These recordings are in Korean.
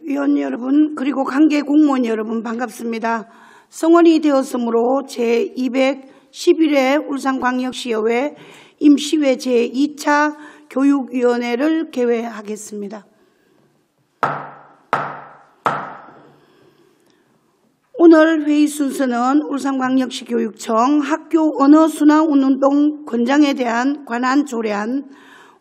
위원 여러분 그리고 관계 공무원 여러분 반갑습니다. 성원이 되었으므로 제211회 울산광역시의회 임시회 제2차 교육위원회를 개회하겠습니다. 오늘 회의 순서는 울산광역시 교육청 학교 언어순환운동 권장에 대한 관한 조례안,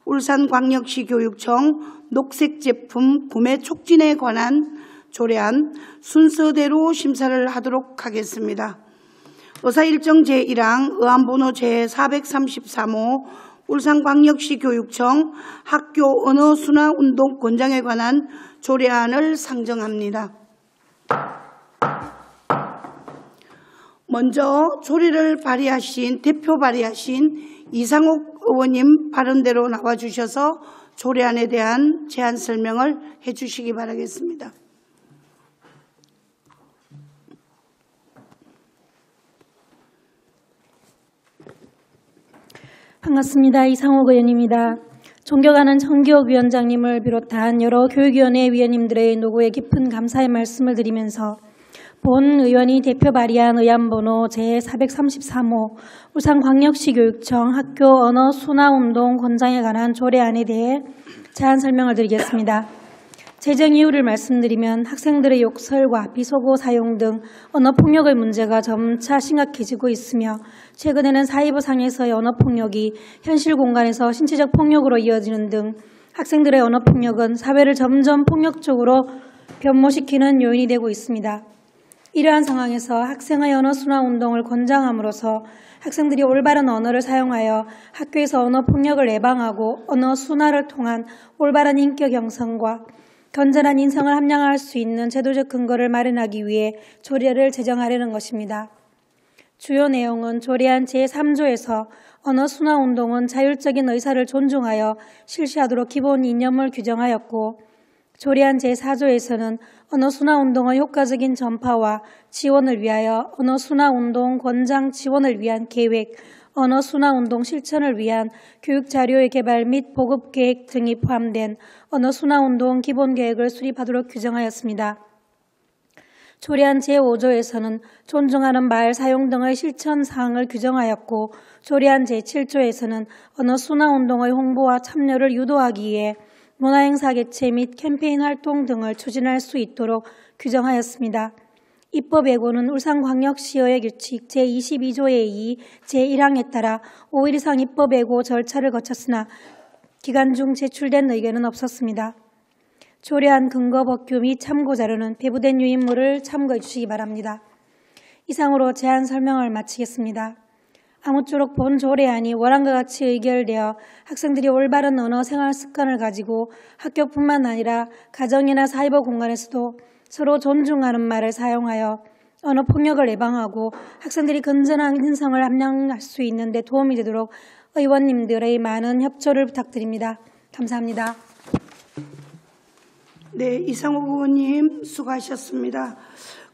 울산광역시 교육청 녹색제품 구매 촉진에 관한 조례안 순서대로 심사를 하도록 하겠습니다. 의사일정 제1항 의안번호 제433호 울산광역시 교육청 학교 언어순환운동 권장에 관한 조례안을 상정합니다. 먼저 조례를 대표 발의하신 이상옥 의원님 발언대로 나와주셔서 조례안에 대한 제안 설명을 해주시기 바라겠습니다. 반갑습니다. 이상옥 의원입니다. 존경하는 정기욱 위원장님을 비롯한 여러 교육위원회 위원님들의 노고에 깊은 감사의 말씀을 드리면서 본 의원이 대표 발의한 의안번호 제433호 울산광역시 교육청 학교 언어순환운동 권장에 관한 조례안에 대해 제안 설명을 드리겠습니다. 제정 이유를 말씀드리면 학생들의 욕설과 비속어 사용 등 언어폭력의 문제가 점차 심각해지고 있으며 최근에는 사회부상에서의 언어폭력이 현실 공간에서 신체적 폭력으로 이어지는 등 학생들의 언어폭력은 사회를 점점 폭력적으로 변모시키는 요인이 되고 있습니다. 이러한 상황에서 학생의 언어순환운동을 권장함으로써 학생들이 올바른 언어를 사용하여 학교에서 언어폭력을 예방하고 언어순환을 통한 올바른 인격 형성과 건전한 인성을 함양할 수 있는 제도적 근거를 마련하기 위해 조례를 제정하려는 것입니다. 주요 내용은 조례안 제3조에서 언어순환운동은 자율적인 의사를 존중하여 실시하도록 기본 이념을 규정하였고 조례안 제4조에서는 언어순환운동의 효과적인 전파와 지원을 위하여 언어순환운동 권장 지원을 위한 계획, 언어순환운동 실천을 위한 교육자료의 개발 및 보급계획 등이 포함된 언어순환운동 기본계획을 수립하도록 규정하였습니다. 조례안 제5조에서는 존중하는 말 사용 등의 실천 사항을 규정하였고 조례안 제7조에서는 언어순환운동의 홍보와 참여를 유도하기 위해 문화행사 개최 및 캠페인 활동 등을 추진할 수 있도록 규정하였습니다. 입법 예고는 울산광역시의 규칙 제22조의 2, 제1항에 따라 5일 이상 입법 예고 절차를 거쳤으나 기간 중 제출된 의견은 없었습니다. 조례안 근거 법규 및 참고자료는 배부된 유인물을 참고해 주시기 바랍니다. 이상으로 제안 설명을 마치겠습니다. 아무쪼록 본 조례안이 원안과 같이 의결되어 학생들이 올바른 언어 생활 습관을 가지고 학교뿐만 아니라 가정이나 사이버 공간에서도 서로 존중하는 말을 사용하여 언어 폭력을 예방하고 학생들이 건전한 인성을 함양할 수 있는 데 도움이 되도록 의원님들의 많은 협조를 부탁드립니다. 감사합니다. 네, 이상옥 의원님 수고하셨습니다.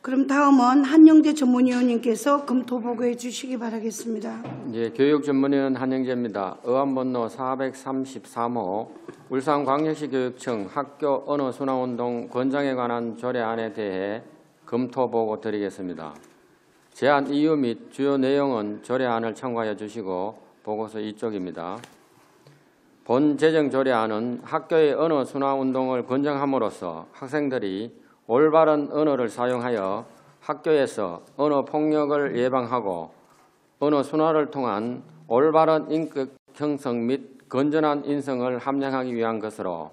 그럼 다음은 한영재 전문위원님께서 검토 보고해 주시기 바라겠습니다. 예, 교육전문위원 한영재입니다. 의안번호 433호 울산광역시 교육청 학교 언어순환운동 권장에 관한 조례안에 대해 검토 보고 드리겠습니다. 제안 이유 및 주요 내용은 조례안을 참고하여 주시고 보고서 이쪽입니다. 본 제정 조례안은 학교의 언어순환운동을 권장함으로써 학생들이 올바른 언어를 사용하여 학교에서 언어폭력을 예방하고 언어순환을 통한 올바른 인격 형성 및 건전한 인성을 함양하기 위한 것으로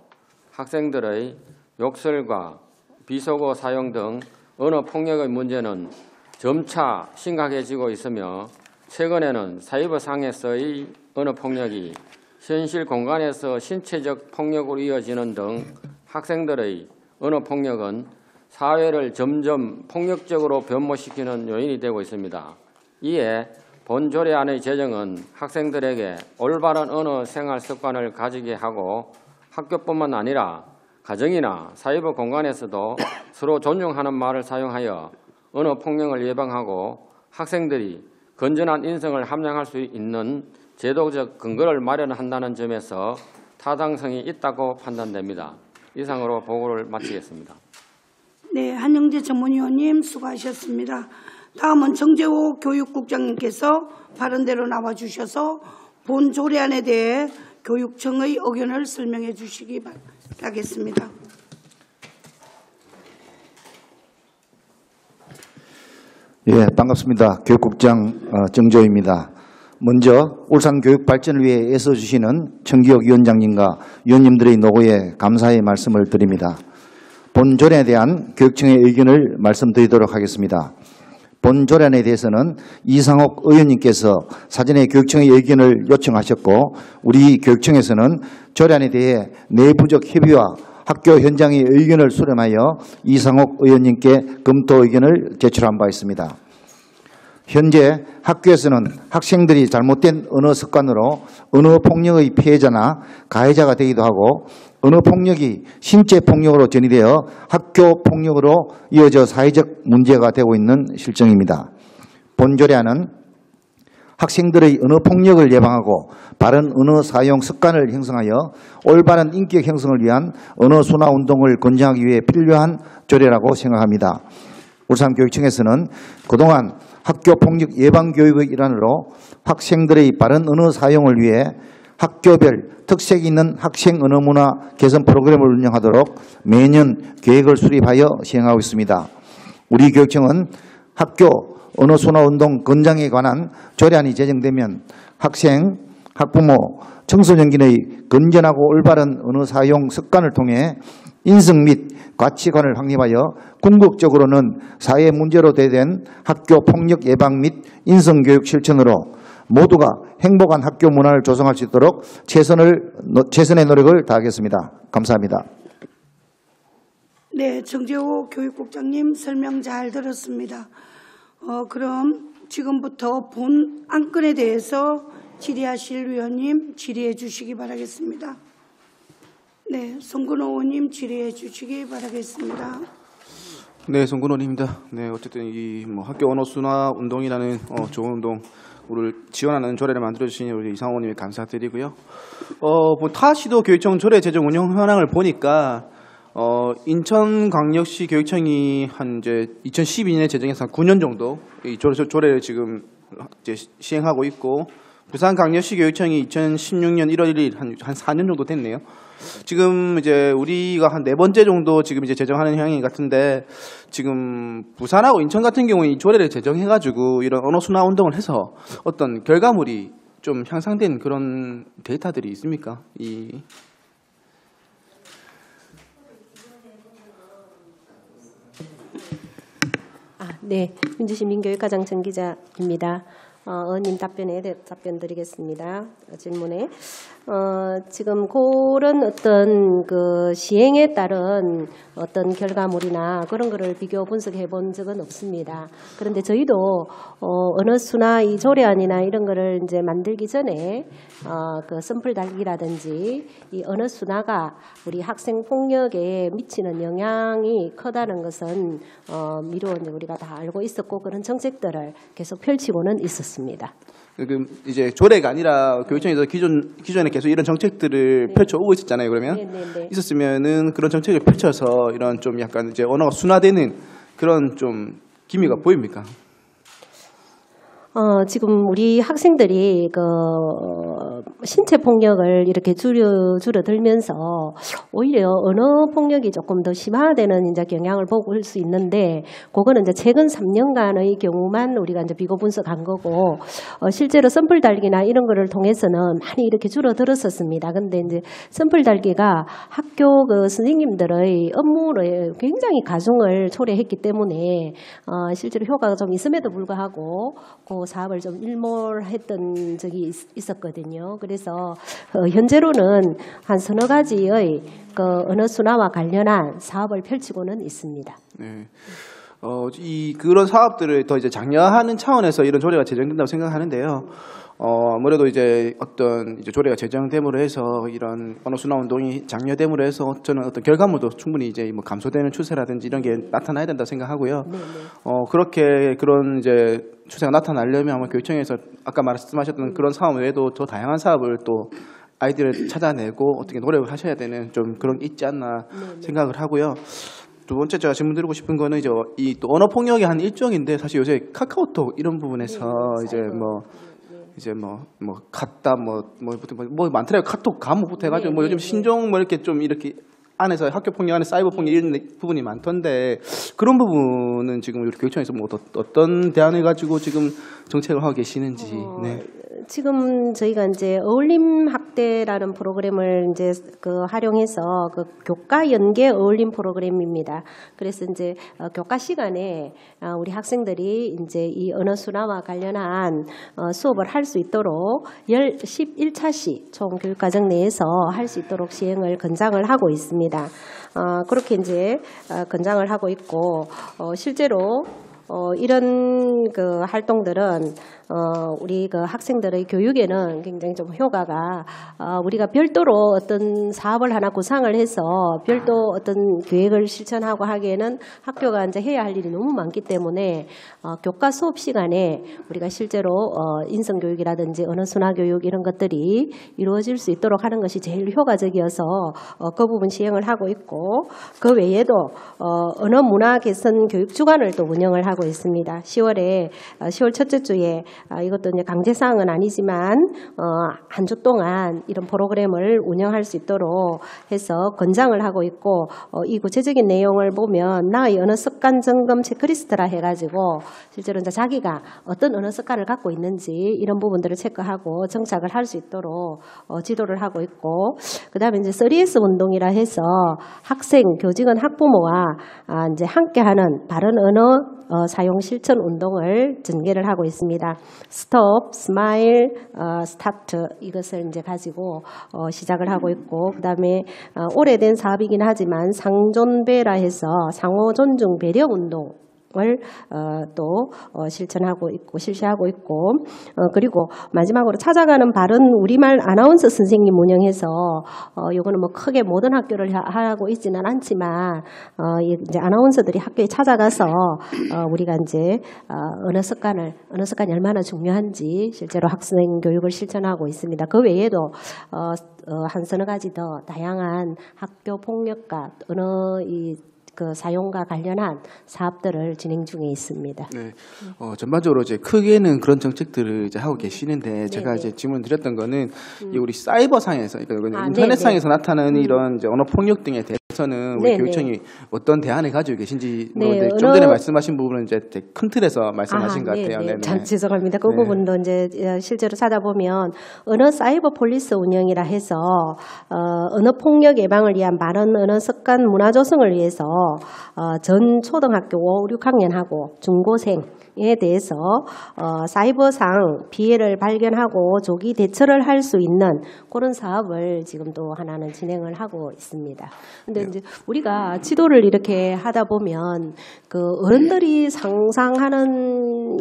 학생들의 욕설과 비속어 사용 등 언어폭력의 문제는 점차 심각해지고 있으며 최근에는 사이버상에서의 언어폭력이 현실 공간에서 신체적 폭력으로 이어지는 등 학생들의 언어폭력은 사회를 점점 폭력적으로 변모시키는 요인이 되고 있습니다. 이에 본 조례안의 제정은 학생들에게 올바른 언어 생활 습관을 가지게 하고 학교뿐만 아니라 가정이나 사이버 공간에서도 서로 존중하는 말을 사용하여 언어 폭력을 예방하고 학생들이 건전한 인성을 함양할 수 있는 제도적 근거를 마련한다는 점에서 타당성이 있다고 판단됩니다. 이상으로 보고를 마치겠습니다. 네, 한영재 전문위원님 수고하셨습니다. 다음은 정재호 교육국장님께서 발언대로 나와주셔서 본 조례안에 대해 교육청의 의견을 설명해 주시기 바라겠습니다. 예, 반갑습니다. 교육국장 정재호입니다. 먼저 울산 교육 발전을 위해 애써주시는 정기혁 위원장님과 위원님들의 노고에 감사의 말씀을 드립니다. 본 조례에 대한 교육청의 의견을 말씀드리도록 하겠습니다. 본 조례안에 대해서는 이상옥 의원님께서 사전에 교육청의 의견을 요청하셨고 우리 교육청에서는 조례안에 대해 내부적 협의와 학교 현장의 의견을 수렴하여 이상옥 의원님께 검토 의견을 제출한 바 있습니다. 현재 학교에서는 학생들이 잘못된 언어 습관으로 언어 폭력의 피해자나 가해자가 되기도 하고 언어 폭력이 신체 폭력으로 전이되어 학교 폭력으로 이어져 사회적 문제가 되고 있는 실정입니다. 본 조례안은 학생들의 언어 폭력을 예방하고 바른 언어 사용 습관을 형성하여 올바른 인격 형성을 위한 언어 순화 운동을 권장하기 위해 필요한 조례라고 생각합니다. 울산교육청에서는 그동안 학교 폭력 예방 교육의 일환으로 학생들의 바른 언어 사용을 위해 학교별 특색 있는 학생 언어 문화 개선 프로그램을 운영하도록 매년 계획을 수립하여 시행하고 있습니다. 우리 교육청은 학교 언어 순화 운동 권장에 관한 조례안이 제정되면 학생, 학부모, 청소년기의 건전하고 올바른 언어 사용 습관을 통해 인성 및 가치관을 확립하여 궁극적으로는 사회 문제로 대된 학교 폭력 예방 및 인성교육 실천으로 모두가 행복한 학교 문화를 조성할 수 있도록 최선의 노력을 다하겠습니다. 감사합니다. 네, 정재호 교육국장님 설명 잘 들었습니다. 그럼 지금부터 본 안건에 대해서 질의하실 위원님 질의해 주시기 바라겠습니다. 네, 송근호 의원님 질의해 주시기 바라겠습니다. 네, 송근호입니다. 네, 어쨌든 이 학교 언어 순화 운동이라는 좋은 운동을 지원하는 조례를 만들어 주신 우리 이상호님에 감사드리고요. 타 시도 교육청 조례 제정 운영 현황을 보니까 인천광역시 교육청이 한 이제 2012년에 제정해서 한 9년 정도 이 조례를 지금 이제 시행하고 있고 부산광역시 교육청이 2016년 1월 1일 한 4년 정도 됐네요. 지금 이제 우리가 한 4번째 정도 지금 이제 제정하는 향이 같은데 지금 부산하고 인천 같은 경우에 이 조례를 제정해가지고 이런 언어 순화 운동을 해서 어떤 결과물이 좀 향상된 그런 데이터들이 있습니까? 네, 민주시민교육과장 정 기자입니다. 의원님 답변 드리겠습니다. 질문에. 지금 그런 어떤 그 시행에 따른 어떤 결과물이나 그런 거를 비교 분석해 본 적은 없습니다. 그런데 저희도 언어 순화 이 조례안이나 이런 거를 이제 만들기 전에 그 선풀 달기라든지 이 언어 순화가 우리 학생 폭력에 미치는 영향이 크다는 것은 미루어 우리가 다 알고 있었고 그런 정책들을 계속 펼치고는 있었습니다. 이제 조례가 아니라 교육청에서 기존에 계속 이런 정책들을 펼쳐오고 있었잖아요. 그러면 있었으면은 그런 정책을 펼쳐서 이런 좀 약간 이제 언어가 순화되는 그런 좀 기미가 보입니까? 지금 우리 학생들이 그 신체 폭력을 이렇게 줄어들면서 오히려 언어 폭력이 조금 더 심화되는 이제 경향을 볼 수 있는데 그거는 이제 최근 3년간의 경우만 우리가 이제 비교 분석한 거고 실제로 선풀 달기나 이런 거를 통해서는 많이 이렇게 줄어들었었습니다. 근데 이제 선풀 달기가 학교 그 선생님들의 업무를 굉장히 가중을 초래했기 때문에 실제로 효과가 좀 있음에도 불구하고 그 사업을 좀 일몰했던 적이 있었거든요. 그래서 현재로는 한 서너 가지의 그 언어 순화와 관련한 사업을 펼치고는 있습니다. 네. 그런 사업들을 더 이제 장려하는 차원에서 이런 조례가 제정된다고 생각하는데요. 아무래도 이제 어떤 이제 조례가 제정됨으로 해서 이런 언어 순화 운동이 장려됨으로 해서 저는 어떤 결과물도 충분히 이제 뭐 감소되는 추세라든지 이런 게 나타나야 된다고 생각하고요. 그렇게 그런 이제 추세가 나타나려면 아마 교육청에서 아까 말씀하셨던 그런 사업 외에도 더 다양한 사업을 또 아이디어를 찾아내고 어떻게 노력을 하셔야 되는 좀 그런 게 있지 않나 생각을 하고요. 두 번째 제가 질문 드리고 싶은 거는 이제 이 또 언어 폭력의 한 일종인데 사실 요새 카카오톡 이런 부분에서 이제 뭐 갔다 뭐 많더라고요. 카톡 감옥부터 해가지고 뭐 요즘 신종 뭐 이렇게 좀 이렇게 안에서 학교 폭력 안에 사이버 폭력 이런 부분이 많던데 그런 부분은 지금 우리 교육청에서 뭐 어떤 대안을 가지고 지금 정책을 하고 계시는지. 네. 지금 저희가 이제 어울림 학대라는 프로그램을 이제 활용해서 교과 연계 어울림 프로그램입니다. 그래서 이제 교과 시간에 우리 학생들이 이제 이 언어 순화와 관련한 수업을 할 수 있도록 11차시 총 교육과정 내에서 할 수 있도록 시행을 권장을 하고 있습니다. 그렇게 이제 권장을 하고 있고 실제로 이런 활동들은 우리 학생들의 교육에는 굉장히 좀 효과가 우리가 별도로 어떤 사업을 하나 구상을 해서 별도 어떤 계획을 실천하고 하기에는 학교가 이제 해야 할 일이 너무 많기 때문에 교과 수업 시간에 우리가 실제로 인성 교육이라든지 언어 순화 교육 이런 것들이 이루어질 수 있도록 하는 것이 제일 효과적이어서 그 부분 시행을 하고 있고 그 외에도 언어 문화 개선 교육 주간을 또 운영을 하고 있습니다. 10월 첫째 주에 이것도 이제 강제 사항은 아니지만 한 주 동안 이런 프로그램을 운영할 수 있도록 해서 권장을 하고 있고 이 구체적인 내용을 보면 나의 언어 습관 점검 체크리스트라 해가지고 실제로 이제 자기가 어떤 언어 습관을 갖고 있는지 이런 부분들을 체크하고 정착을 할 수 있도록 지도를 하고 있고 그다음에 이제 3S 운동이라 해서 학생, 교직원, 학부모와 이제 함께하는 바른 언어 사용 실천 운동을 전개를 하고 있습니다. 스톱, 스마일, 스타트 이것을 이제 가지고 시작을 하고 있고 그다음에 오래된 사업이긴 하지만 상존배라 해서 상호 존중 배려 운동 을 또 실천하고 있고 실시하고 있고 그리고 마지막으로 찾아가는 바른 우리말 아나운서 선생님 운영해서 요거는 뭐 크게 모든 학교를 하고 있지는 않지만 이제 아나운서들이 학교에 찾아가서 우리가 이제 언어 습관이 얼마나 중요한지 실제로 학생 교육을 실천하고 있습니다. 그 외에도 한 서너 가지 더 다양한 학교 폭력과 언어 사용과 관련한 사업들을 진행 중에 있습니다. 네, 전반적으로 이제 크게는 그런 정책들을 이제 하고 계시는데 제가 이제 질문 드렸던 거는 이 우리 사이버상에서 그러니까 인터넷상에서 나타나는 이런 이제 언어 폭력 등에 대해서는 우리 교육청이 어떤 대안을 가지고 계신지 좀 전에 말씀하신 부분은 이제 큰 틀에서 말씀하신 것 같아요. 네. 참 죄송합니다. 그 부분도 이제 실제로 찾아보면 언어 사이버 폴리스 운영이라 해서 언어 폭력 예방을 위한 바른 언어 습관 문화 조성을 위해서 전 초등학교 5, 6학년하고 중고생에 대해서 사이버상 피해를 발견하고 조기 대처를 할 수 있는 그런 사업을 지금 또 하나는 진행을 하고 있습니다. 근데 이제 우리가 지도를 이렇게 하다 보면 어른들이 상상하는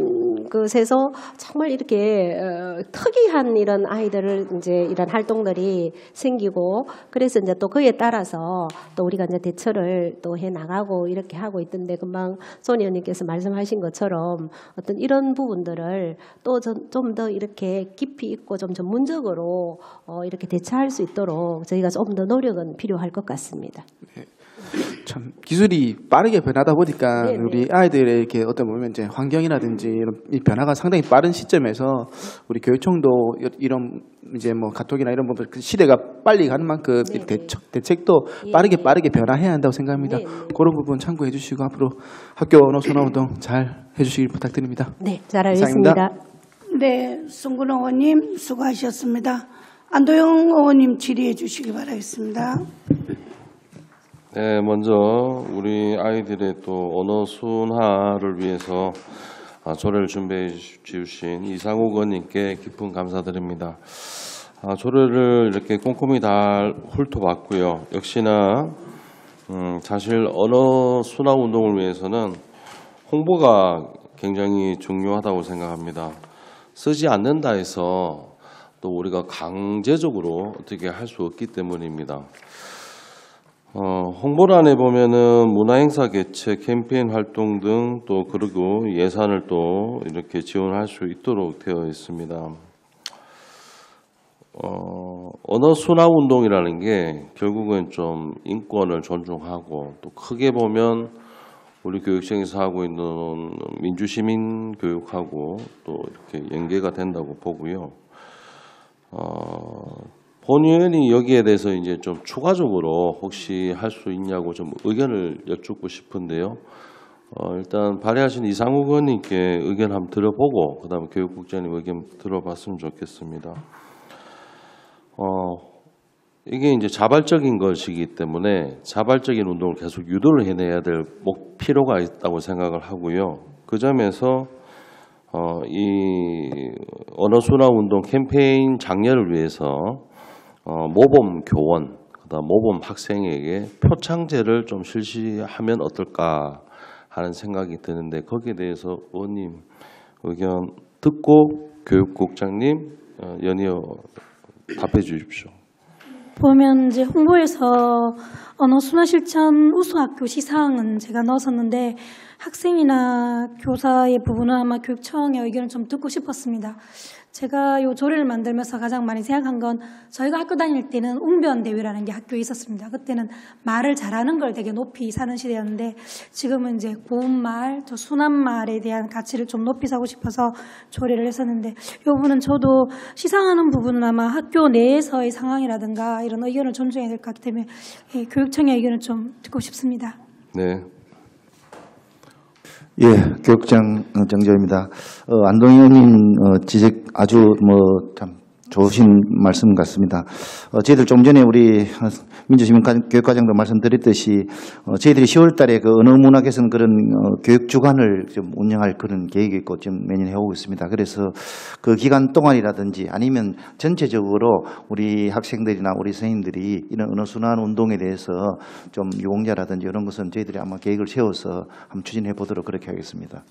것에서 정말 이렇게 특이한 이런 아이들을 이제 이런 활동들이 생기고 그래서 이제 또 그에 따라서 또 우리가 이제 대처를 또 해 나가고 이렇게 하고 있던데 금방 손 의원님께서 말씀하신 것처럼 어떤 이런 부분들을 또 좀 더 이렇게 깊이 있고 좀 전문적으로 이렇게 대처할 수 있도록 저희가 좀 더 노력은 필요할 것 같습니다. 네. 참 기술이 빠르게 변하다 보니까 우리 아이들의 이렇게 어떤 보면 이제 환경이라든지 이런 이 변화가 상당히 빠른 시점에서 우리 교육청도 이런 이제 뭐 카톡이나 이런 부분 시대가 빨리 가는 만큼 대책도 빠르게 변화해야 한다고 생각합니다. 그런 부분 참고해 주시고 앞으로 학교 언어 순화 운동 잘 해주시길 부탁드립니다. 네, 잘 알겠습니다. 네, 송근 의원님 수고하셨습니다. 안도영 의원님 질의해 주시기 바라겠습니다. 네, 먼저 우리 아이들의 또 언어 순화를 위해서 조례를 준비해 주신 이상욱 의원님께 깊은 감사드립니다. 조례를 이렇게 꼼꼼히 다 훑어봤고요. 역시나 사실 언어 순화 운동을 위해서는 홍보가 굉장히 중요하다고 생각합니다. 쓰지 않는다 해서 또 우리가 강제적으로 어떻게 할 수 없기 때문입니다. 홍보란에 보면은 문화행사 개최, 캠페인 활동 등 또 그리고 예산을 또 이렇게 지원할 수 있도록 되어 있습니다. 언어 순환 운동이라는 게 결국은 좀 인권을 존중하고 또 크게 보면 우리 교육청에서 하고 있는 민주시민 교육하고 또 이렇게 연계가 된다고 보고요. 본 의원이 여기에 대해서 이제 좀 추가적으로 혹시 할 수 있냐고 좀 의견을 여쭙고 싶은데요. 일단 발의하신 이상욱 의원님께 의견 한번 들어보고 그다음에 교육국장님 의견 들어봤으면 좋겠습니다. 이게 이제 자발적인 것이기 때문에 자발적인 운동을 계속 유도를 해내야 될 필요가 있다고 생각을 하고요. 그 점에서 이 언어순환 운동 캠페인 장려를 위해서 모범 교원, 그다음 모범 학생에게 표창제를 좀 실시하면 어떨까 하는 생각이 드는데 거기에 대해서 의원님 의견 듣고 교육국장님 연이어 답해 주십시오. 보면 이제 홍보에서 언어 순환 실천 우수학교 시상은 제가 넣었었는데 학생이나 교사의 부분은 아마 교육청의 의견을 좀 듣고 싶었습니다. 제가 이 조례를 만들면서 가장 많이 생각한 건 저희가 학교 다닐 때는 웅변 대회라는 게 학교에 있었습니다. 그때는 말을 잘하는 걸 되게 높이 사는 시대였는데 지금은 이제 고운말, 또 순한말에 대한 가치를 좀 높이 사고 싶어서 조례를 했었는데 이 부분은 저도 시상하는 부분은 아마 학교 내에서의 상황이라든가 이런 의견을 존중해야 될 것 같기 때문에 교육청의 의견을 좀 듣고 싶습니다. 네. 예, 교육장 정조입니다. 안동희 의원님 지적 아주 참 좋으신 말씀 같습니다. 저희들 좀 전에 우리 민주시민교육과장도 말씀드렸듯이 저희들이 10월 달에 그 언어문화 개선 그런 교육주간을 좀 운영할 그런 계획이 있고 지금 매년 해오고 있습니다. 그래서 그 기간 동안이라든지 아니면 전체적으로 우리 학생들이나 우리 선생님들이 이런 언어순환 운동에 대해서 좀 유공자라든지 이런 것은 저희들이 아마 계획을 세워서 한번 추진해 보도록 그렇게 하겠습니다.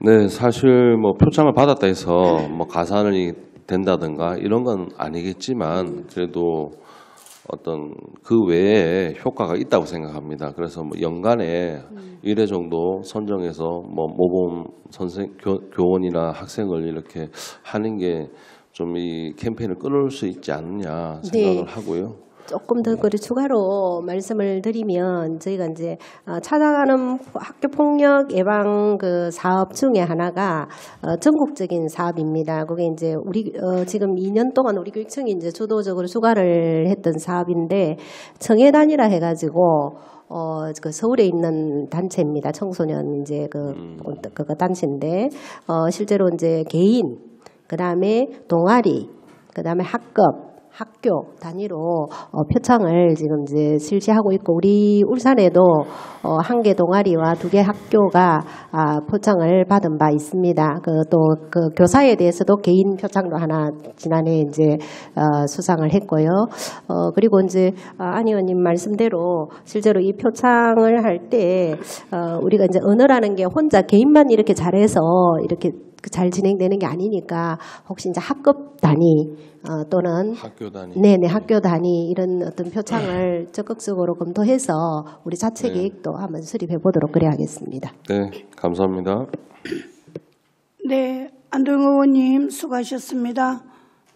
네, 사실 뭐 표창을 받았다 해서 뭐 가산이 된다든가 이런 건 아니겠지만 그래도 어떤 그 외에 효과가 있다고 생각합니다. 그래서 뭐 연간에 1회 정도 선정해서 뭐 모범 교원이나 학생을 이렇게 하는 게 좀 이 캠페인을 끌어올 수 있지 않느냐 생각을 하고요. 조금 더 그리 추가로 말씀을 드리면 저희가 이제 찾아가는 학교 폭력 예방 그 사업 중에 하나가 전국적인 사업입니다. 그게 이제 우리 지금 2년 동안 우리 교육청이 이제 주도적으로 주관을 했던 사업인데 청해단이라 해가지고 그 서울에 있는 단체입니다. 청소년 이제 그 단체인데 실제로 이제 개인, 그다음에 동아리, 그다음에 학교 단위로 표창을 지금 이제 실시하고 있고 우리 울산에도 1개 동아리와 2개 학교가 표창을 받은 바 있습니다. 또 그 교사에 대해서도 개인 표창도 하나 지난해 이제 수상을 했고요. 그리고 이제 안 의원님 말씀대로 실제로 이 표창을 할 때 우리가 이제 언어라는 게 혼자 개인만 이렇게 잘해서 이렇게 잘 진행되는 게 아니니까 혹시 이제 학급 단위 또는 학교 단위, 네네 학교 단위 이런 어떤 표창을 적극적으로 검토해서 우리 자체 계획도 한번 수립해 보도록 그래야겠습니다. 네, 감사합니다. 네, 안동 의원님 수고하셨습니다.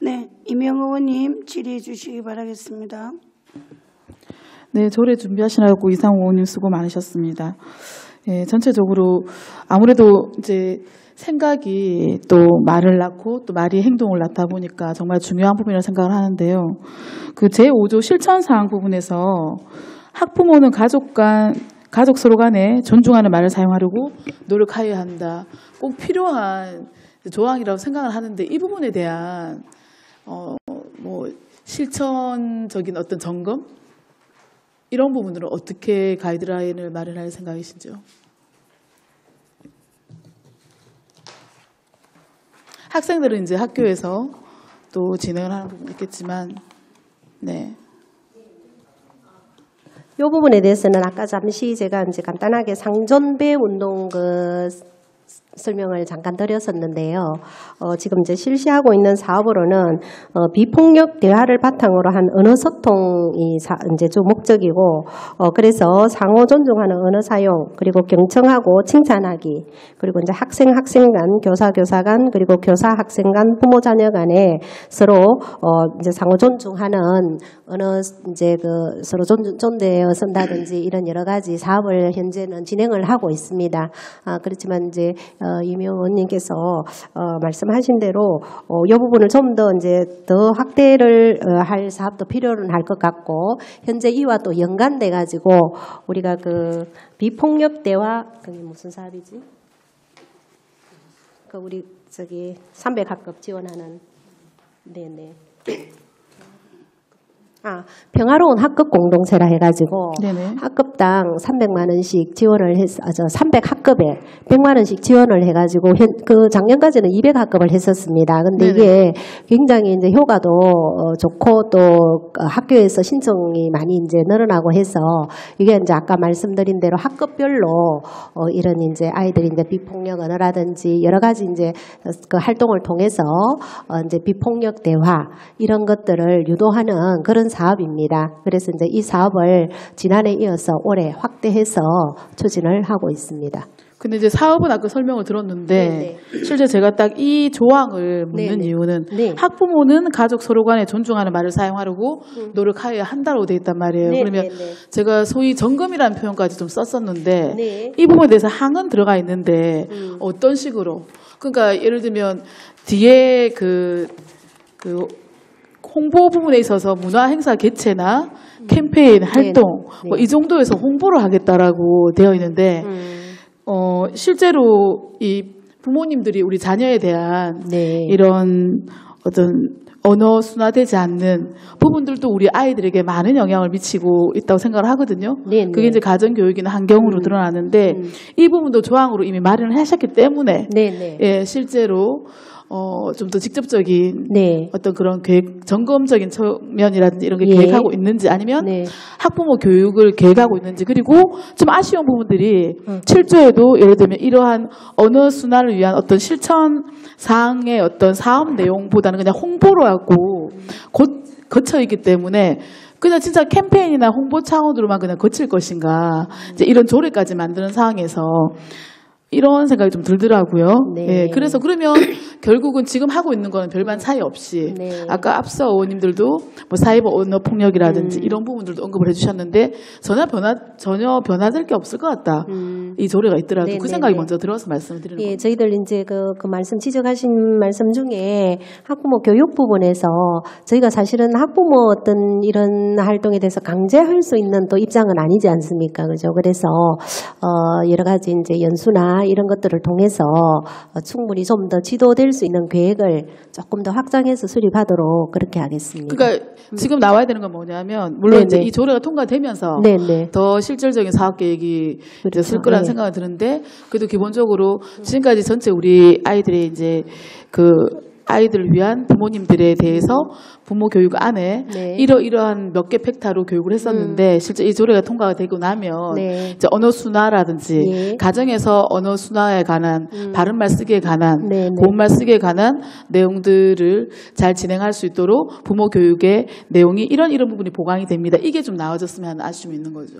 네, 이명 의원님 질의해 주시기 바라겠습니다. 네, 조례 준비하시느라고 이상호 의원님 수고 많으셨습니다. 예, 전체적으로 아무래도 이제 생각이 또 말을 낳고 또 말이 행동을 낳다 보니까 정말 중요한 부분이라고 생각을 하는데요. 그 제5조 실천사항 부분에서 학부모는 가족 서로 간에 존중하는 말을 사용하려고 노력하여야 한다. 꼭 필요한 조항이라고 생각을 하는데 이 부분에 대한 뭐 실천적인 어떤 점검 이런 부분으로 어떻게 가이드라인을 마련할 생각이신지요? 학생들은 이제 학교에서 또 진행을 하는 부분이 있겠지만, 네. 이 부분에 대해서는 아까 잠시 제가 이제 간단하게 상존배 운동 설명을 잠깐 드렸었는데요. 지금 이제 실시하고 있는 사업으로는 비폭력 대화를 바탕으로 한 언어 소통이 이제 주 목적이고, 그래서 상호 존중하는 언어 사용, 그리고 경청하고 칭찬하기, 그리고 이제 학생 간, 교사 간, 그리고 교사 학생 간, 부모 자녀 간에 서로 이제 상호 존중하는 언어 이제 그 서로 존대어 쓴다든지 이런 여러 가지 사업을 현재는 진행을 하고 있습니다. 그렇지만 이제 이명 의원님께서 말씀하신 대로 이 부분을 좀 더 이제 더 확대를 할 사업도 필요는 할 것 같고, 현재 이와 또 연관돼 가지고 우리가 그 비폭력 대화 그게 무슨 사업이지? 그 우리 저기 300학급 지원하는 네네. 평화로운 학급 공동체라 해가지고 네네. 학급당 300만 원씩 지원을 해서 300학급에 100만 원씩 지원을 해가지고 그 작년까지는 200학급을 했었습니다. 근데 이게 굉장히 이제 효과도 좋고 또 학교에서 신청이 많이 이제 늘어나고 해서 이게 이제 아까 말씀드린 대로 학급별로 이런 이제 아이들이 이제 비폭력 언어라든지 여러 가지 이제 그 활동을 통해서 이제 비폭력 대화 이런 것들을 유도하는 그런 사업입니다. 그래서 이제 이 사업을 지난해 이어서 올해 확대해서 추진을 하고 있습니다. 근데 이제 사업은 아까 설명을 들었는데 네네. 실제 제가 딱 이 조항을 묻는 네네. 이유는 네. 학부모는 가족 서로 간에 존중하는 말을 사용하려고 노력하여야 한다고 돼 있단 말이에요. 네, 그러면 네, 네. 제가 소위 점검이라는 표현까지 좀 썼었는데 네. 이 부분에 대해서 항은 들어가 있는데 어떤 식으로? 그러니까 예를 들면 뒤에 그 홍보 부분에 있어서 문화 행사 개최나 캠페인 활동 네. 뭐 이 정도에서 홍보를 하겠다라고 되어 있는데 실제로 이 부모님들이 우리 자녀에 대한 네. 이런 어떤 언어 순화되지 않는 부분들도 우리 아이들에게 많은 영향을 미치고 있다고 생각을 하거든요. 네, 그게 네. 이제 가정교육이나 환경으로 드러나는데 이 부분도 조항으로 이미 마련을 하셨기 때문에 네네. 예, 실제로 좀 더 직접적인 네. 어떤 그런 계획, 점검적인 측면이라든지 이런 게 예. 계획하고 있는지 아니면 네. 학부모 교육을 계획하고 있는지 그리고 좀 아쉬운 부분들이 7조에도 예를 들면 이러한 언어 순환을 위한 어떤 실천 사항의 어떤 사업 내용보다는 그냥 홍보로 하고 거쳐 있기 때문에 그냥 진짜 캠페인이나 홍보 차원으로만 그냥 거칠 것인가 이제 이런 조례까지 만드는 상황에서 이런 생각이 좀 들더라고요. 네. 예, 그래서 그러면 결국은 지금 하고 있는 거는 별반 차이 없이 네. 아까 앞서 의원님들도 뭐 사이버 언어 폭력이라든지 이런 부분들도 언급을 해주셨는데 전혀 변화될 게 없을 것 같다. 이 조례가 있더라도 네, 그 네, 생각이 네. 먼저 들어서 말씀을 드리는 예, 겁니다. 저희들 이제 그 말씀 지적하신 말씀 중에 학부모 교육 부분에서 저희가 사실은 학부모 어떤 이런 활동에 대해서 강제할 수 있는 또 입장은 아니지 않습니까? 그죠? 그래서 여러 가지 이제 연수나 이런 것들을 통해서 충분히 좀 더 지도될 수 있는 계획을 조금 더 확장해서 수립하도록 그렇게 하겠습니다. 그러니까 지금 나와야 되는 건 뭐냐면 물론 네네. 이제 이 조례가 통과되면서 네네. 더 실질적인 사업 계획이 이제 쓸 거라는 네. 생각이 드는데 그래도 기본적으로 지금까지 전체 우리 아이들의 이제 그 아이들을 위한 부모님들에 대해서 부모 교육 안에 네. 이러이러한 몇 개 팩타로 교육을 했었는데 실제 이 조례가 통과가 되고 나면 네. 이제 언어 순화라든지 예. 가정에서 언어 순화에 관한 바른말 쓰기에 관한 네, 네. 고운말 쓰기에 관한 내용들을 잘 진행할 수 있도록 부모 교육의 내용이 이런 부분이 보강이 됩니다. 이게 좀 나아졌으면 하는 아쉬움이 있는 거죠.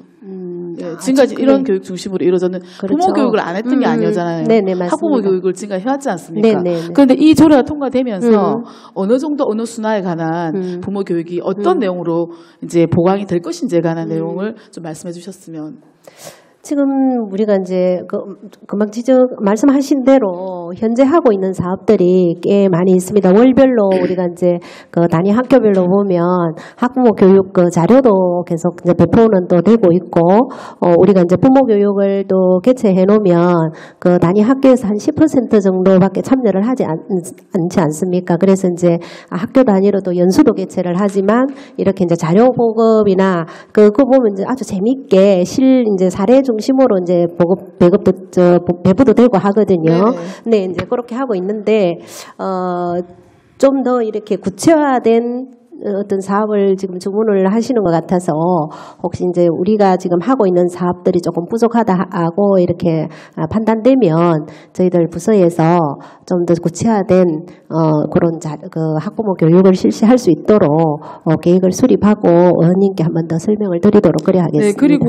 예, 지금까지 그래. 이런 교육 중심으로 이루어졌는 그렇죠. 부모 교육을 안 했던 게 아니잖아요. 네네, 맞습니다. 학부모 교육을 지금까지 해왔지 않습니까? 네네. 그런데 이 조례가 통과되면서 어느 정도 언어 순화에 관한 부모 교육이 어떤 내용으로 이제 보강이 될 것인지에 관한 내용을 좀 말씀해 주셨으면. 지금 우리가 이제 금방 말씀하신 대로 현재 하고 있는 사업들이 꽤 많이 있습니다. 월별로 우리가 이제 그 단위 학교별로 보면 학부모 교육 그 자료도 계속 이제 배포는 또 되고 있고, 우리가 이제 부모 교육을 또 개최해 놓으면 그 단위 학교에서 한 10% 정도밖에 참여를 하지 않지 않습니까? 그래서 이제 학교 단위로 또 연수도 개최를 하지만 이렇게 이제 자료 보급이나 그거 보면 이제 아주 재밌게 이제 사례 중심으로 이제 배부도 되고 하거든요. 네, 이제 그렇게 하고 있는데 좀 더 이렇게 구체화된 어떤 사업을 지금 주문을 하시는 것 같아서 혹시 이제 우리가 지금 하고 있는 사업들이 조금 부족하다고 이렇게 판단되면 저희들 부서에서 좀 더 구체화된 그런 학부모 교육을 실시할 수 있도록 계획을 수립하고 의원님께 한 번 더 설명을 드리도록 그래 하겠습니다. 네, 그리고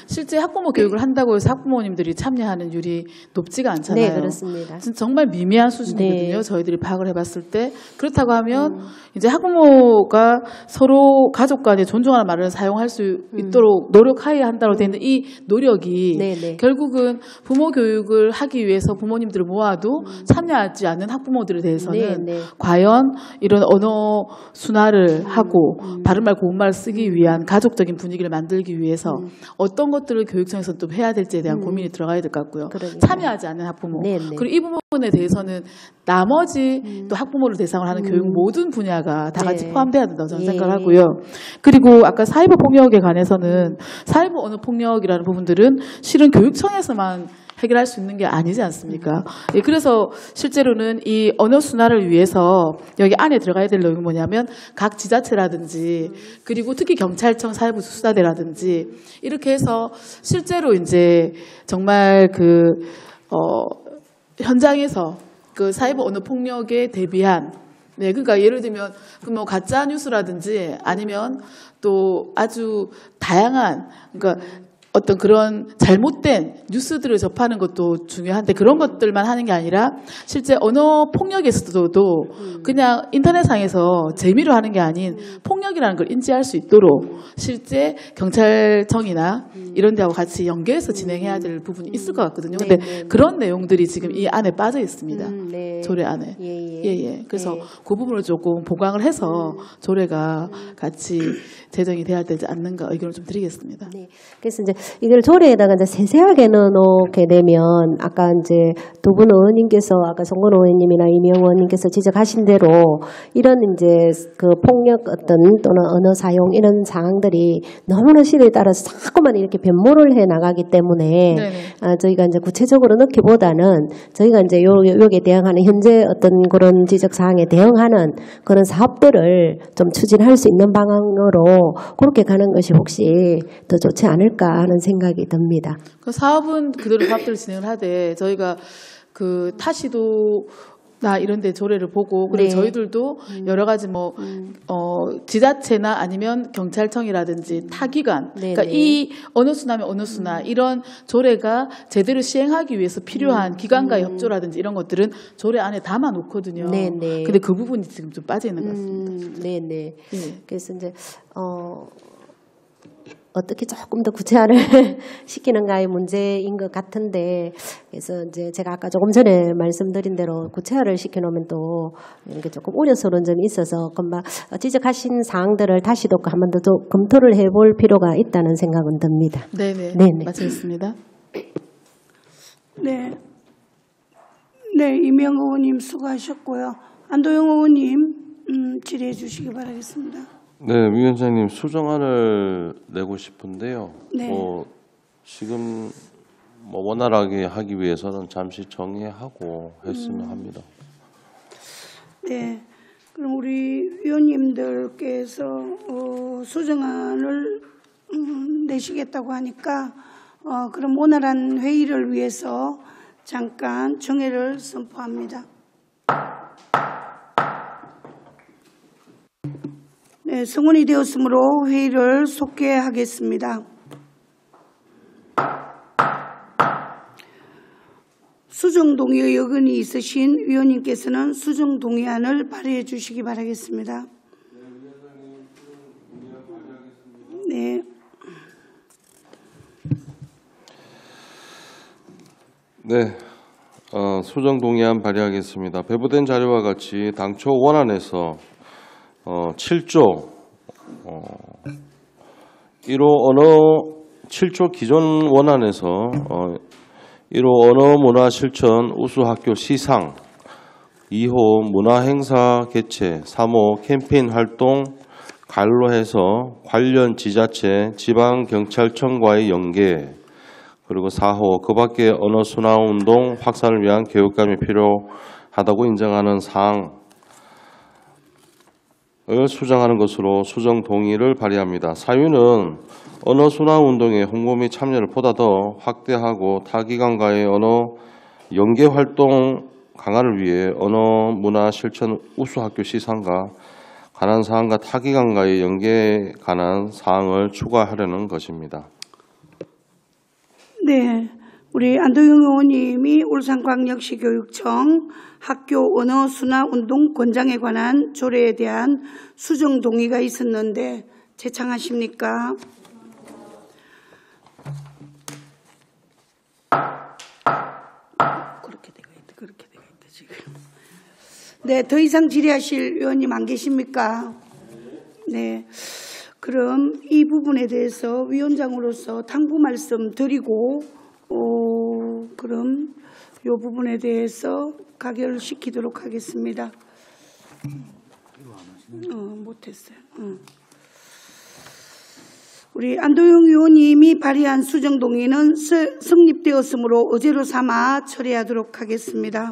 실제 학부모 교육을 한다고 해서 학부모님들이 참여하는 율이 높지가 않잖아요. 네, 그렇습니다. 정말 미미한 수준이거든요. 네. 저희들이 파악을 해봤을 때. 그렇다고 하면 이제 학부모가 서로 가족 간에 존중하는 말을 사용할 수 있도록 노력하여야 한다고 되어 있는 이 노력이 네. 결국은 부모 교육을 하기 위해서 부모님들을 모아도 참여하지 않는 학부모들에 대해서는 네. 과연 이런 언어 순화를 하고 바른말 고운말을 쓰기 위한 가족적인 분위기를 만들기 위해서 어떤 것들을 교육청에서 또 해야 될지에 대한 고민이 들어가야 될 것 같고요. 그러니까. 참여하지 않는 학부모. 네. 그리고 이 부분에 대해서는 나머지 또 학부모를 대상으로 하는 교육 모든 분야가 다 같이 네. 포함돼야 된다고 저는 예. 생각을 하고요. 그리고 아까 사이버 폭력에 관해서는 사이버 언어 폭력이라는 부분들은 실은 교육청에서만 해결할 수 있는 게 아니지 않습니까? 예, 그래서 실제로는 이 언어 순화를 위해서 여기 안에 들어가야 될 내용이 뭐냐면 각 지자체라든지 그리고 특히 경찰청 사회부수사대라든지 이렇게 해서 실제로 이제 정말 현장에서 그 사이버 언어 폭력에 대비한 네, 그러니까 예를 들면 뭐 가짜 뉴스라든지 아니면 또 아주 다양한 그러니까 어떤 그런 잘못된 뉴스들을 접하는 것도 중요한데 그런 것들만 하는 게 아니라 실제 언어 폭력에서도 그냥 인터넷상에서 재미로 하는 게 아닌 폭력이라는 걸 인지할 수 있도록 실제 경찰청이나 이런 데하고 같이 연계해서 진행해야 될 부분이 있을 것 같거든요. 근데 그런 내용들이 지금 이 안에 빠져 있습니다. 네. 조례 안에. 예. 그래서 그 부분을 조금 보강을 해서 조례가 같이 제정이 돼야 되지 않는가 의견을 좀 드리겠습니다. 네. 그래서 이제 이걸 조례에다가 이제 세세하게 넣어놓게 되면 아까 이제 두 분 의원님께서 아까 송건 의원님이나 이명 의원님께서 지적하신 대로 이런 이제 그 폭력 또는 언어 사용 이런 상황들이 너무나 시대에 따라서 자꾸만 이렇게 변모를 해 나가기 때문에 저희가 이제 구체적으로 넣기보다는 저희가 이제 요게 대응하는 현재 어떤 그런 지적 사항에 대응하는 그런 사업들을 좀 추진할 수 있는 방향으로 그렇게 가는 것이 혹시 더 좋지 않을까 하는 생각이 듭니다. 그 사업은 그대로 사업들을 진행을 하되 저희가 그 타시도나 이런 데 조례를 보고 그리고 저희들도 여러 가지 지자체나 아니면 경찰청이라든지 타기관 그러니까 이 언어 순화면 언어 순화 이런 조례가 제대로 시행하기 위해서 필요한 기관과의 협조라든지 이런 것들은 조례 안에 담아 놓거든요. 근데 그 부분이 지금 좀 빠져 있는 것 같습니다. 네. 그래서 이제 어떻게 조금 더 구체화를 시키는가의 문제인 것 같은데, 그래서 이제 제가 아까 조금 전에 말씀드린 대로 구체화를 시켜놓으면 또 이게 조금 우려스러운 점이 있어서 금방 지적하신 사항들을 다시 또 한 번 더 검토를 해볼 필요가 있다는 생각은 듭니다. 네네. 맞습니다. 네, 이명 의원님 수고하셨고요. 안도영 의원님 질의해 주시기 바라겠습니다. 네, 위원장님 수정안을 내고 싶은데요. 네. 지금 원활하게 하기 위해서는 잠시 정리하고 했으면 합니다. 네, 그럼 우리 위원님들께서 수정안을 내시겠다고 하니까 그럼 원활한 회의를 위해서 잠깐 정회를 선포합니다. 네, 성원이 되었으므로 회의를 속개하겠습니다. 수정동의 여건이 있으신 위원님께서는 수정동의안을 발의해 주시기 바라겠습니다. 네. 네, 수정동의안 발의하겠습니다. 배부된 자료와 같이 당초 원안에서 7조 1호 언어 7조 기존 원안에서 1호 언어 문화 실천 우수학교 시상 2호 문화행사 개최 3호 캠페인 활동 가일로 해서 관련 지자체 지방경찰청과의 연계 그리고 4호 그 밖에 언어 순환운동 확산을 위한 교육감이 필요하다고 인정하는 사항 수정하는 것으로 수정 동의를 발의합니다. 사유는 언어 순환 운동의 홍보 및 참여를 보다 더 확대하고 타기관과의 언어 연계 활동 강화를 위해 언어 문화 실천 우수 학교 시상과 관한 사항과 타기관과의 연계에 관한 사항을 추가하려는 것입니다. 네, 우리 안도영 의원님이 울산광역시 교육청 학교 언어 순환 운동 권장에 관한 조례에 대한 수정 동의가 있었는데 제창하십니까? 그렇게 되어 있다 지금. 네, 더 이상 질의하실 의원님 안 계십니까? 네. 그럼 이 부분에 대해서 위원장으로서 당부 말씀 드리고, 그럼 이 부분에 대해서 가결시키도록 하겠습니다. 못했어요. 우리 안도영 의원님이 발의한 수정 동의는 성립되었으므로 의제로 삼아 처리하도록 하겠습니다.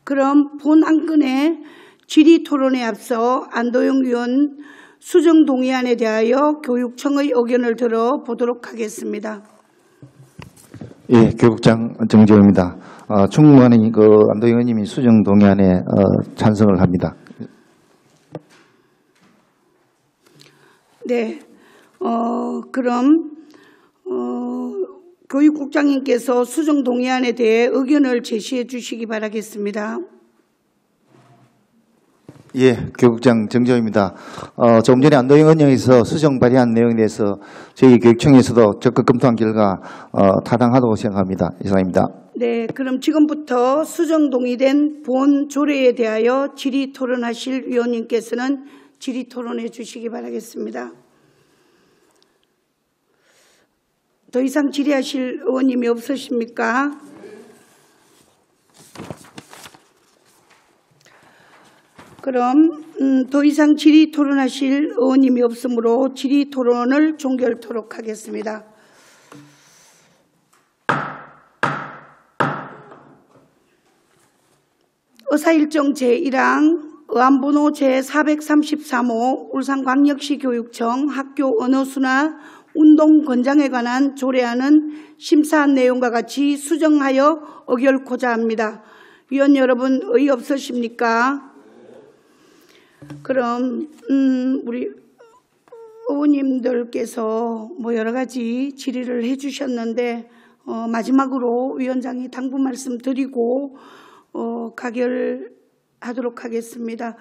그럼 본 안건의 질의 토론에 앞서 안도영 의원 수정 동의안에 대하여 교육청의 의견을 들어보도록 하겠습니다. 예, 교육장 정재호입니다. 충분히 안도영 의원님이 수정 동의안에 찬성을 합니다. 네, 그럼 교육국장님께서 수정 동의안에 대해 의견을 제시해 주시기 바라겠습니다. 예, 교육장 정재호입니다. 조금 전에 안도영 의원님께서 수정 발의한 내용에 대해서 저희 교육청에서도 적극 검토한 결과 타당하다고 생각합니다. 이상입니다. 네, 그럼 지금부터 수정 동의된 본 조례에 대하여 질의 토론하실 위원님께서는 질의 토론해 주시기 바라겠습니다. 더 이상 질의하실 의원님이 없으십니까? 그럼 더 이상 질의 토론하실 의원님이 없으므로 질의 토론을 종결토록 하겠습니다. 의사일정 제1항 의안번호 제433호 울산광역시 교육청 학교 언어순환 운동 권장에 관한 조례안은 심사한 내용과 같이 수정하여 의결코자 합니다. 위원 여러분 의의 없으십니까? 그럼 우리 의원님들께서 여러 가지 질의를 해주셨는데 마지막으로 위원장이 당부 말씀 드리고 가결하도록 하겠습니다.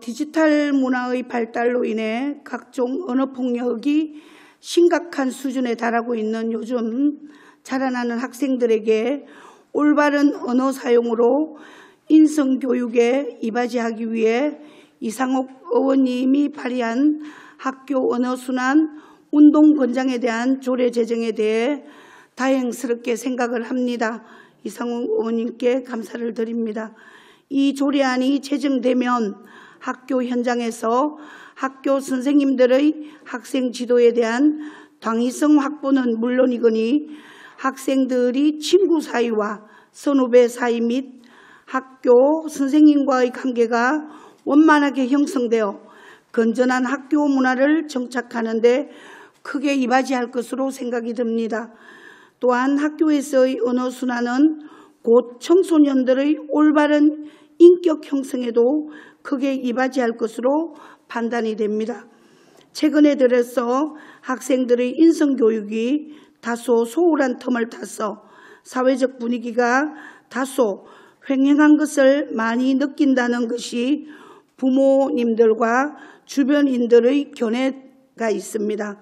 디지털 문화의 발달로 인해 각종 언어폭력이 심각한 수준에 달하고 있는 요즘 자라나는 학생들에게 올바른 언어 사용으로 인성교육에 이바지하기 위해 이상옥 의원님이 발의한 학교 언어순환 운동 권장에 대한 조례 제정에 대해 다행스럽게 생각을 합니다. 이상옥 의원님께 감사를 드립니다. 이 조례안이 제정되면 학교 현장에서 학교 선생님들의 학생 지도에 대한 당위성 확보는 물론이거니 학생들이 친구 사이와 선후배 사이 및 학교 선생님과의 관계가 원만하게 형성되어 건전한 학교 문화를 정착하는 데 크게 이바지할 것으로 생각이 듭니다. 또한 학교에서의 언어순환은 곧 청소년들의 올바른 인격 형성에도 크게 이바지할 것으로 판단이 됩니다. 최근에 들어서 학생들의 인성교육이 다소 소홀한 틈을 타서 사회적 분위기가 다소 횡행한 것을 많이 느낀다는 것이 부모님들과 주변인들의 견해가 있습니다.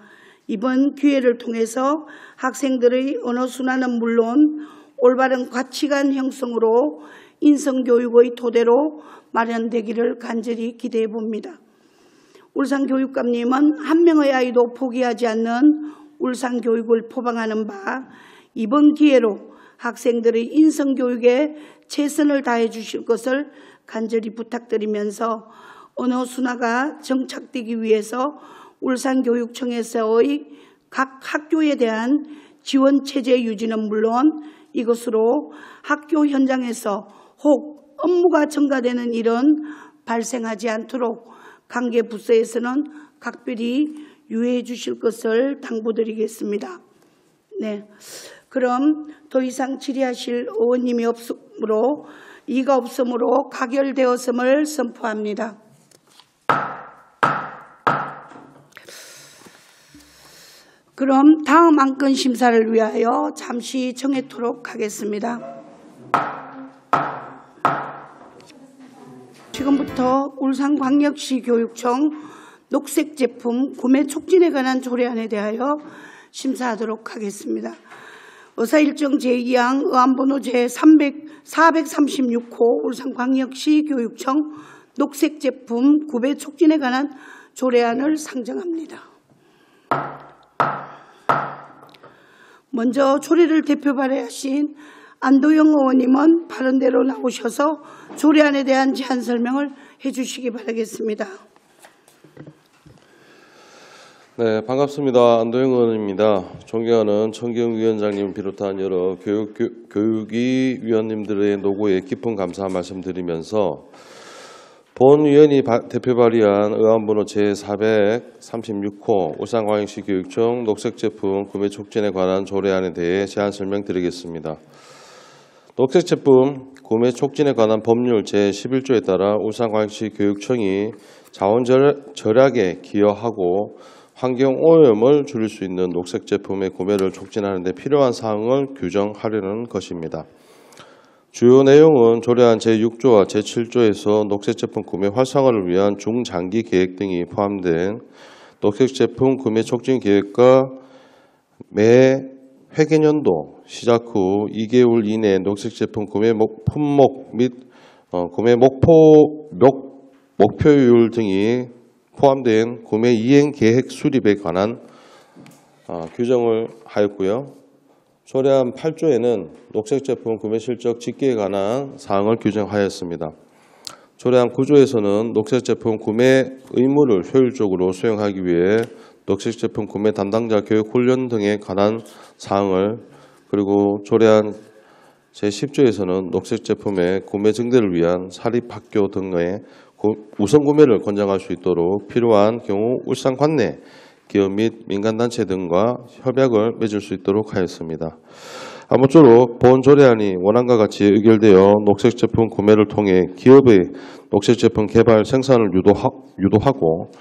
이번 기회를 통해서 학생들의 언어순환은 물론 올바른 가치관 형성으로 인성교육의 토대로 마련되기를 간절히 기대해 봅니다. 울산교육감님은 한 명의 아이도 포기하지 않는 울산교육을 포방하는 바 이번 기회로 학생들의 인성교육에 최선을 다해 주실 것을 간절히 부탁드리면서 언어순환가 정착되기 위해서 울산교육청에서의 각 학교에 대한 지원체제 유지는 물론 이것으로 학교 현장에서 혹 업무가 첨가되는 일은 발생하지 않도록 관계 부서에서는 각별히 유의해 주실 것을 당부드리겠습니다. 네, 그럼 더 이상 질의하실 의원님이 없으므로 이가 없으므로 가결되었음을 선포합니다. 그럼 다음 안건 심사를 위하여 잠시 정해토록 하겠습니다. 지금부터 울산광역시 교육청 녹색 제품 구매 촉진에 관한 조례안에 대하여 심사하도록 하겠습니다. 의사일정 제2항 의안번호 제436호 울산광역시 교육청 녹색 제품 구매 촉진에 관한 조례안을 상정합니다. 먼저 조례를 대표 발의하신 안도영 의원님은 발언대로 나오셔서 조례안에 대한 제안 설명을 해주시기 바라겠습니다. 네, 반갑습니다. 안도영 의원입니다. 존경하는 청기영 위원장님 비롯한 여러 교육위 위원님들의 노고에 깊은 감사 말씀드리면서 본 위원이 대표 발의한 의안번호 제436호 울산광역시 교육청 녹색제품 구매 촉진에 관한 조례안에 대해 제안 설명드리겠습니다. 녹색제품 구매 촉진에 관한 법률 제11조에 따라 울산광역시 교육청이 자원 절약에 기여하고 환경오염을 줄일 수 있는 녹색제품의 구매를 촉진하는 데 필요한 사항을 규정하려는 것입니다. 주요 내용은 조례안 제6조와 제7조에서 녹색제품 구매 활성화를 위한 중장기 계획 등이 포함된 녹색제품 구매 촉진 계획과 매 회계년도 시작 후 2개월 이내 녹색제품 구매 품목 및 구매 목표율 등이 포함된 구매 이행 계획 수립에 관한 규정을 하였고요. 조례안 8조에는 녹색제품 구매 실적 집계에 관한 사항을 규정하였습니다. 조례안 9조에서는 녹색제품 구매 의무를 효율적으로 수행하기 위해 녹색제품 구매 담당자 교육 훈련 등에 관한 사항을, 그리고 조례안 제10조에서는 녹색제품의 구매 증대를 위한 사립학교 등의 우선 구매를 권장할 수 있도록 필요한 경우 울산관내 기업 및 민간단체 등과 협약을 맺을 수 있도록 하였습니다. 아무쪼록 본 조례안이 원안과 같이 의결되어 녹색제품 구매를 통해 기업의 녹색제품 개발 생산을 유도하고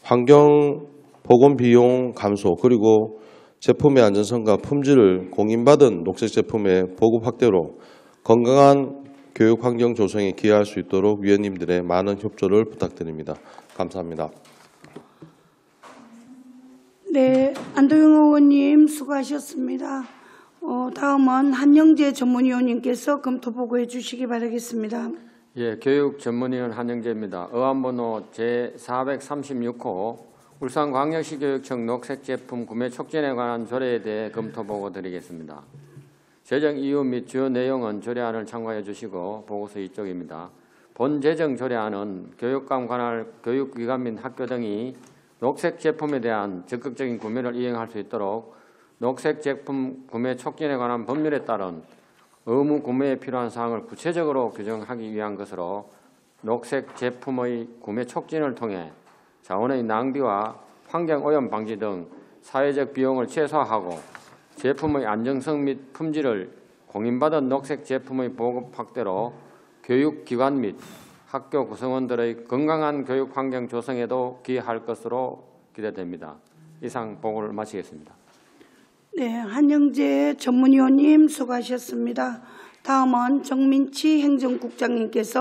환경 보건 비용 감소, 그리고 제품의 안전성과 품질을 공인받은 녹색제품의 보급 확대로 건강한 교육 환경 조성에 기여할 수 있도록 위원님들의 많은 협조를 부탁드립니다. 감사합니다. 네, 안도영 의원님 수고하셨습니다. 다음은 한영재 전문위원님께서 검토 보고해 주시기 바라겠습니다. 예, 교육 전문위원 한영재입니다. 의안번호 제436호 울산광역시 교육청 녹색제품 구매 촉진에 관한 조례에 대해 검토 보고 드리겠습니다. 제정 이유 및 주요 내용은 조례안을 참고해 주시고 보고서 이쪽입니다. 본 제정 조례안은 교육감 관할 교육기관 및 학교 등이 녹색 제품에 대한 적극적인 구매를 이행할 수 있도록 녹색 제품 구매 촉진에 관한 법률에 따른 의무 구매에 필요한 사항을 구체적으로 규정하기 위한 것으로 녹색 제품의 구매 촉진을 통해 자원의 낭비와 환경오염 방지 등 사회적 비용을 최소화하고 제품의 안정성 및 품질을 공인받은 녹색 제품의 보급 확대로 교육기관 및 학교 구성원들의 건강한 교육 환경 조성에도 기여할 것으로 기대됩니다. 이상 보고를 마치겠습니다. 네, 한영재 전문위원님 수고하셨습니다. 다음은 정민치 행정국장님께서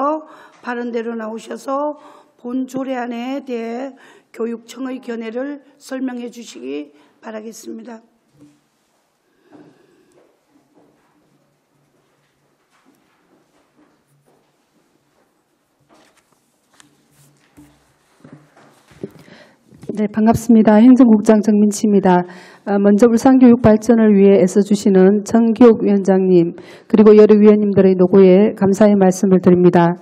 발언대로 나오셔서 본 조례안에 대해 교육청의 견해를 설명해 주시기 바라겠습니다. 네, 반갑습니다. 행정국장 정민치입니다. 먼저 울산교육 발전을 위해 애써주시는 정기욱 위원장님 그리고 여러 위원님들의 노고에 감사의 말씀을 드립니다.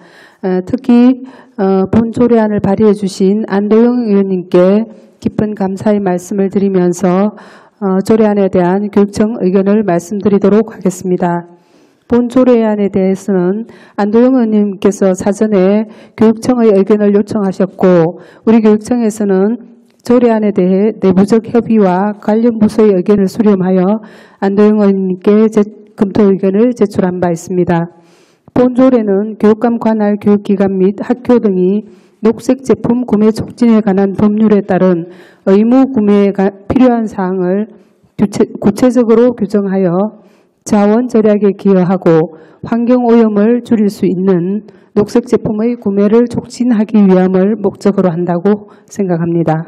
특히 본 조례안을 발의해 주신 안도영 의원님께 깊은 감사의 말씀을 드리면서 조례안에 대한 교육청 의견을 말씀드리도록 하겠습니다. 본 조례안에 대해서는 안도영 의원님께서 사전에 교육청의 의견을 요청하셨고 우리 교육청에서는 조례안에 대해 내부적 협의와 관련 부서의 의견을 수렴하여 안도영 의원님께 검토 의견을 제출한 바 있습니다. 본 조례는 교육감 관할 교육기관 및 학교 등이 녹색 제품 구매 촉진에 관한 법률에 따른 의무 구매에 필요한 사항을 구체적으로 규정하여 자원 절약에 기여하고 환경 오염을 줄일 수 있는 녹색 제품의 구매를 촉진하기 위함을 목적으로 한다고 생각합니다.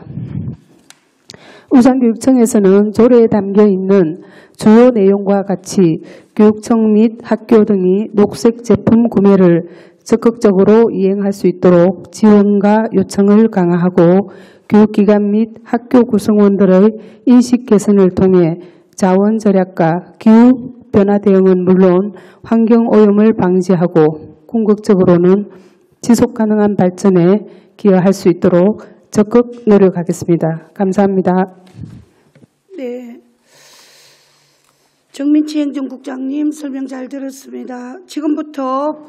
울산교육청에서는 조례에 담겨 있는 주요 내용과 같이 교육청 및 학교 등이 녹색 제품 구매를 적극적으로 이행할 수 있도록 지원과 요청을 강화하고 교육기관 및 학교 구성원들의 인식 개선을 통해 자원 절약과 기후 변화 대응은 물론 환경 오염을 방지하고 궁극적으로는 지속 가능한 발전에 기여할 수 있도록 적극 노력하겠습니다. 감사합니다. 네, 정민치 행정국장님 설명 잘 들었습니다. 지금부터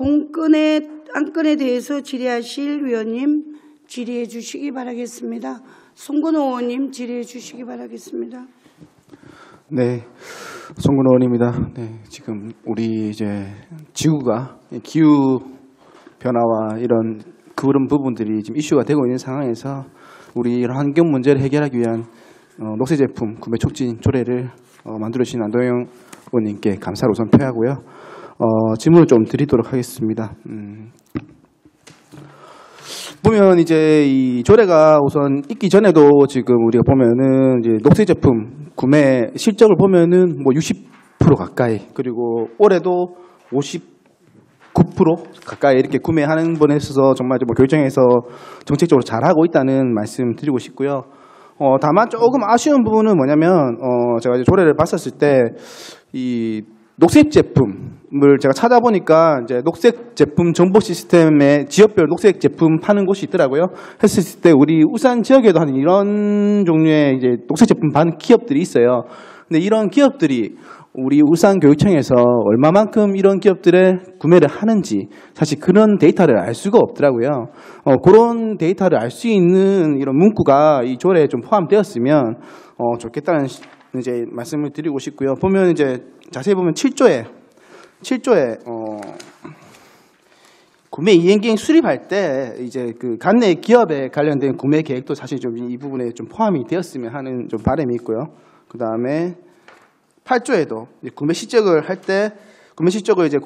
안건에 대해서 질의하실 위원님 질의해 주시기 바라겠습니다. 송근호 의원님 질의해 주시기 바라겠습니다. 네, 송근호 의원입니다. 네, 지금 우리 이제 지구가 기후 변화와 이런 그런 부분들이 지금 이슈가 되고 있는 상황에서 우리 이런 환경 문제를 해결하기 위한 녹색 제품 구매 촉진 조례를 만들어 주신 안도영 의원님께 감사를 우선 표하고요. 질문을 좀 드리도록 하겠습니다. 보면 이제 이 조례가 우선 있기 전에도 지금 우리가 보면은 이제 녹색 제품 구매 실적을 보면은 뭐 60% 가까이, 그리고 올해도 59% 가까이 이렇게 구매하는 분에 있어서 정말 뭐 교육청에서 정책적으로 잘하고 있다는 말씀 드리고 싶고요. 다만 조금 아쉬운 부분은 뭐냐면 제가 이제 조례를 봤었을 때 이 녹색 제품을 제가 찾아보니까 이제 녹색 제품 정보 시스템에 지역별 녹색 제품 파는 곳이 있더라고요. 했을 때 우리 울산 지역에도 한 이런 종류의 이제 녹색 제품 파는 기업들이 있어요. 근데 이런 기업들이 우리 울산교육청에서 얼마만큼 이런 기업들의 구매를 하는지 사실 그런 데이터를 알 수가 없더라고요. 그런 데이터를 알 수 있는 이런 문구가 이 조례에 좀 포함되었으면 좋겠다는 이제 말씀을 드리고 싶고요. 보면 이제 자세히 보면 7조에 구매 이행계획 수립할 때 이제 그 관내 기업에 관련된 구매 계획도 사실 좀 이 부분에 좀 포함이 되었으면 하는 좀 바람이 있고요. 그 다음에 8조에도 구매 실적을 할 때 구매 실적을 이제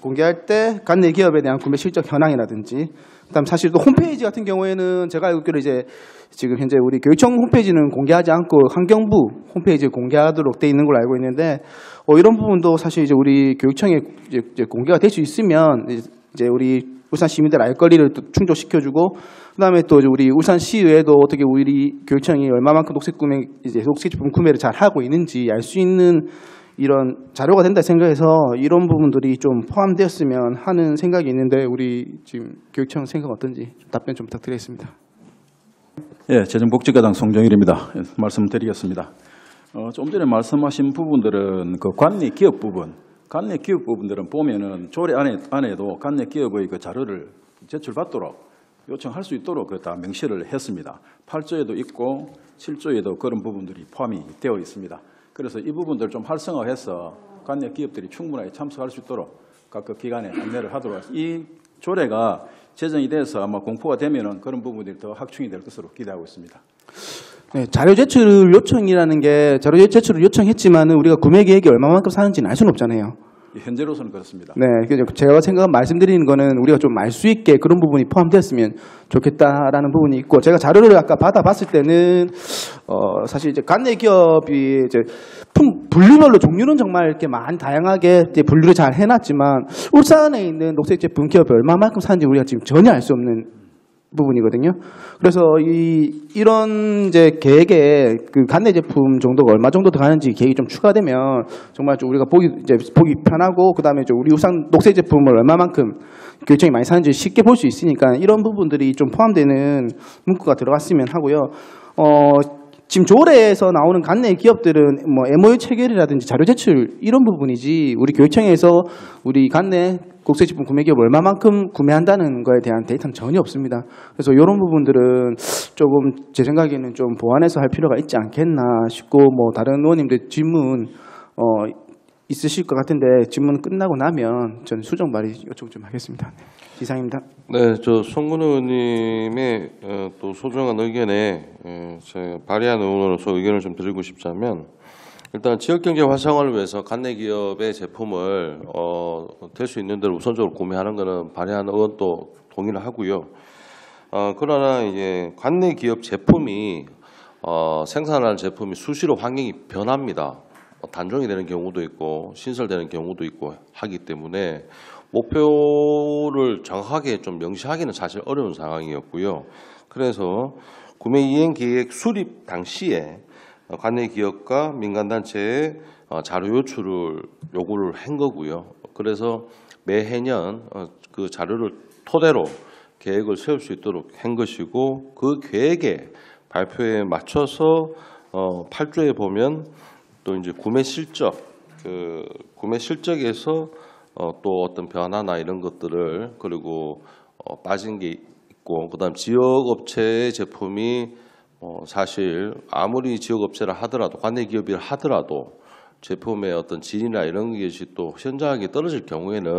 공개할 때 관내 기업에 대한 구매 실적 현황이라든지, 그다음 사실 또 홈페이지 같은 경우에는 제가 알고 있기로 이제 지금 현재 우리 교육청 홈페이지는 공개하지 않고 환경부 홈페이지에 공개하도록 돼 있는 걸로 알고 있는데 이런 부분도 사실 이제 우리 교육청에 이제 공개가 될 수 있으면 이제 우리 울산 시민들 알 권리를 또 충족시켜주고, 그다음에 또 우리 울산시의회도 어떻게 우리 교육청이 얼마만큼 녹색 제품 구매를 잘 하고 있는지 알 수 있는 이런 자료가 된다 생각해서 이런 부분들이 좀 포함되었으면 하는 생각이 있는데 우리 지금 교육청 생각 어떤지 답변 좀 부탁드리겠습니다. 예, 재정복지과장 송정일입니다. 말씀드리겠습니다. 좀 전에 말씀하신 부분들은 그 관내 기업 부분들은 보면은 조례 안에도 관내 기업의 그 자료를 제출받도록 요청할 수 있도록 다 명시를 했습니다. 8조에도 있고 7조에도 그런 부분들이 포함이 되어 있습니다. 그래서 이 부분들을 좀 활성화해서 관내 기업들이 충분하게 참석할 수 있도록 각각 기관에 안내를 하도록 하겠습니다. 이 조례가 제정이 돼서 아마 공포가 되면은 그런 부분들이 더 확충이 될 것으로 기대하고 있습니다. 네, 자료 제출 요청이라는 게 자료 제출을 요청했지만은 우리가 구매 계획이 얼마만큼 사는지는 알 수는 없잖아요. 현재로서는 그렇습니다. 네, 제가 말씀드리는 거는 우리가 좀 알 수 있게 그런 부분이 포함되었으면 좋겠다라는 부분이 있고, 제가 자료를 아까 받아봤을 때는 사실 이제 관내 기업이 이제 분류별로 종류는 정말 이렇게 많이 다양하게 이제 분류를 잘 해놨지만 울산에 있는 녹색 제품 기업이 얼마만큼 사는지 우리가 지금 전혀 알 수 없는 부분이거든요. 그래서 이런 이제 계획에 그 관내 제품 정도가 얼마 정도 들어가는지 계획이 좀 추가되면 정말 좀 우리가 보기 편하고, 그 다음에 우리 울산 녹색 제품을 얼마만큼 교육청이 많이 사는지 쉽게 볼 수 있으니까 이런 부분들이 좀 포함되는 문구가 들어갔으면 하고요. 지금 조례에서 나오는 관내 기업들은 뭐 MOU 체결이라든지 자료 제출 이런 부분이지 우리 교육청에서 우리 관내 녹색제품 구매 기업 얼마만큼 구매한다는 거에 대한 데이터는 전혀 없습니다. 그래서 이런 부분들은 조금 제 생각에는 좀 보완해서 할 필요가 있지 않겠나 싶고, 뭐 다른 의원님들 질문 있으실 것 같은데 질문 끝나고 나면 저는 수정 발의 요청 좀 하겠습니다. 이상입니다. 네, 저 송근 의원님의 또 소중한 의견에 제가 발의한 의원으로서 의견을 좀 드리고 싶자면, 일단 지역경제 활성화를 위해서 관내 기업의 제품을 될 수 있는 대로 우선적으로 구매하는 것은 발의하는 의원도 동의를 하고요. 그러나 이제 관내 기업 제품이 생산하는 제품이 수시로 환경이 변합니다. 단종이 되는 경우도 있고 신설되는 경우도 있고 하기 때문에 목표를 정확하게 좀 명시하기는 사실 어려운 상황이었고요. 그래서 구매 이행 계획 수립 당시에 관내 기업과 민간단체의 자료 요출을 요구를 한 거고요. 그래서 매해년 그 자료를 토대로 계획을 세울 수 있도록 한 것이고, 그 계획의 발표에 맞춰서 8조에 보면 또 이제 구매 실적, 그 구매 실적에서 또 어떤 변화나 이런 것들을, 그리고 빠진 게 있고, 그다음 지역 업체의 제품이 사실 아무리 지역 업체라 하더라도 관내 기업이라 하더라도 제품의 어떤 질이나 이런 것이 또 현저하게 떨어질 경우에는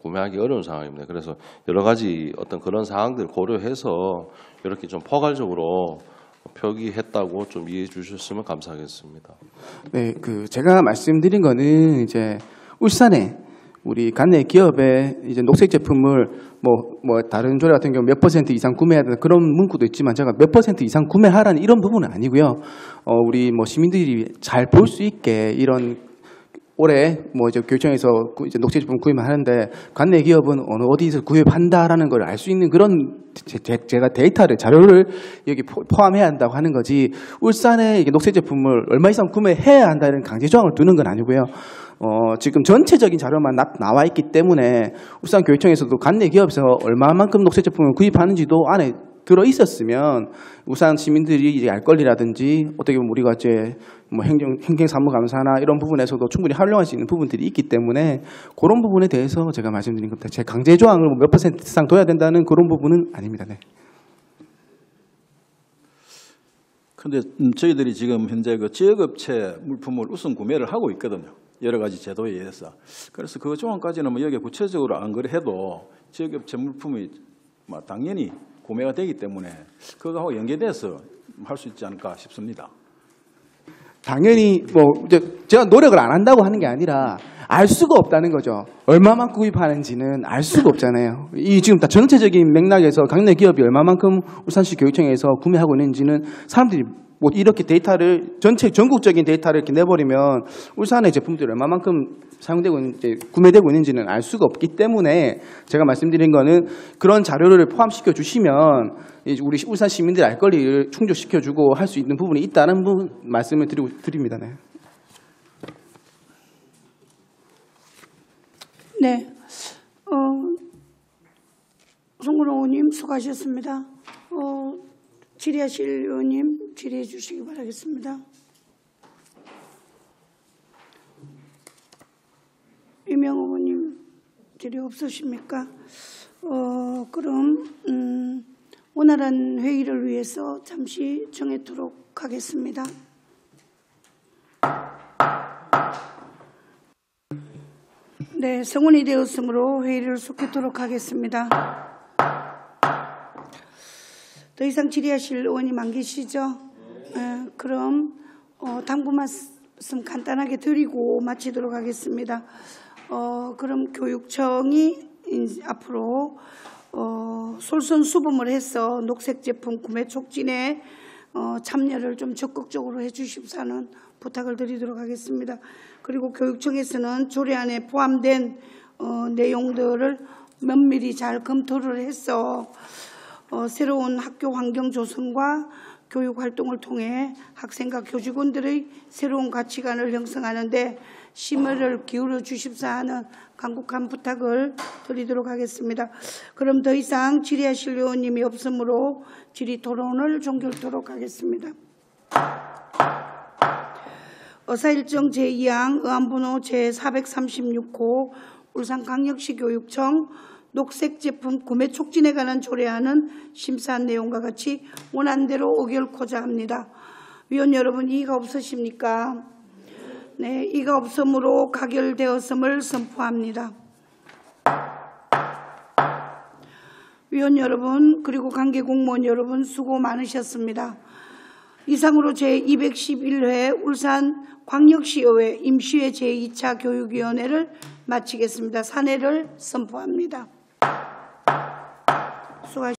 구매하기 어려운 상황입니다. 그래서 여러 가지 어떤 그런 상황들을 고려해서 이렇게 좀 포괄적으로 표기했다고 좀 이해해 주셨으면 감사하겠습니다. 네, 제가 말씀드린 거는 이제 울산에 우리 관내 기업의 이제 녹색 제품을 뭐 다른 조례 같은 경우 몇 % 이상 구매해야 되는 그런 문구도 있지만, 제가 몇 % 이상 구매하라는 이런 부분은 아니고요. 우리 뭐 시민들이 잘 볼 수 있게 이런 올해 뭐 이제 교육청에서 이제 녹색 제품 구입을 하는데 관내 기업은 어느 어디서 구입한다라는 걸 알 수 있는 그런 제가 데이터를 자료를 여기 포함해야 한다고 하는 거지, 울산에 이게 녹색 제품을 얼마 이상 구매해야 한다는 강제 조항을 두는 건 아니고요. 지금 전체적인 자료만 나와 있기 때문에 울산 교육청에서도 관내 기업에서 얼마만큼 녹색 제품을 구입하는지도 안에 들어 있었으면 울산 시민들이 이제 알 권리라든지 어떻게 보면 우리가 이제 뭐 행정사무감사나 이런 부분에서도 충분히 활용할 수 있는 부분들이 있기 때문에 그런 부분에 대해서 제가 말씀드린 겁니다. 제 강제 조항을 몇 % 이상 둬야 된다는 그런 부분은 아닙니다. 네. 그런데 저희들이 지금 현재 그 지역업체 물품을 우선 구매를 하고 있거든요. 여러 가지 제도에 의해서. 그래서 그 조항까지는 뭐 여기 구체적으로 안 그래도 지역업체 물품이 당연히 구매가 되기 때문에 그거하고 연계돼서 할 수 있지 않을까 싶습니다. 당연히 뭐 이제 제가 노력을 안 한다고 하는 게 아니라 알 수가 없다는 거죠. 얼마만큼 구입하는지는 알 수가 없잖아요. 이 지금 다 전체적인 맥락에서 관내 기업이 얼마만큼 울산시 교육청에서 구매하고 있는지는 사람들이 뭐 이렇게 데이터를 전체 전국적인 데이터를 이렇게 내버리면 울산의 제품들이 얼마만큼 사용되고 이제 구매되고 있는지는 알 수가 없기 때문에 제가 말씀드린 거는 그런 자료를 포함시켜 주시면 우리 울산 시민들의 알 권리를 충족시켜 주고 할 수 있는 부분이 있다는 부분 말씀을 드립니다. 네. 네. 송근 의원님 수고하셨습니다. 질의하실 의원님 질의해 주시기 바라겠습니다. 이명 의원님 질의 없으십니까? 그럼 원활한 회의를 위해서 잠시 정해도록 하겠습니다. 네, 성원이 되었으므로 회의를 속하도록 하겠습니다. 더 이상 질의하실 의원님 안 계시죠? 그럼 당부 말씀 간단하게 드리고 마치도록 하겠습니다. 그럼 교육청이 앞으로 솔선수범을 해서 녹색 제품 구매 촉진에 참여를 좀 적극적으로 해주십사는 부탁을 드리도록 하겠습니다. 그리고 교육청에서는 조례안에 포함된 내용들을 면밀히 잘 검토를 해서 새로운 학교 환경 조성과 교육 활동을 통해 학생과 교직원들의 새로운 가치관을 형성하는 데 심혈을 기울여 주십사 하는 간곡한 부탁을 드리도록 하겠습니다. 그럼 더 이상 질의하실 의원님이 없으므로 질의 토론을 종결토록 하겠습니다. 의사일정 제2항 의안번호 제436호 울산광역시 교육청 녹색 제품 구매 촉진에 관한 조례안은 심사한 내용과 같이 원안대로 의결코자 합니다. 위원 여러분, 이의가 없으십니까? 네, 이의가 없으므로 가결되었음을 선포합니다. 위원 여러분, 그리고 관계 공무원 여러분, 수고 많으셨습니다. 이상으로 제211회 울산광역시의회 임시회 제2차 교육위원회를 마치겠습니다. 산회를 선포합니다. 수고하셨습니다.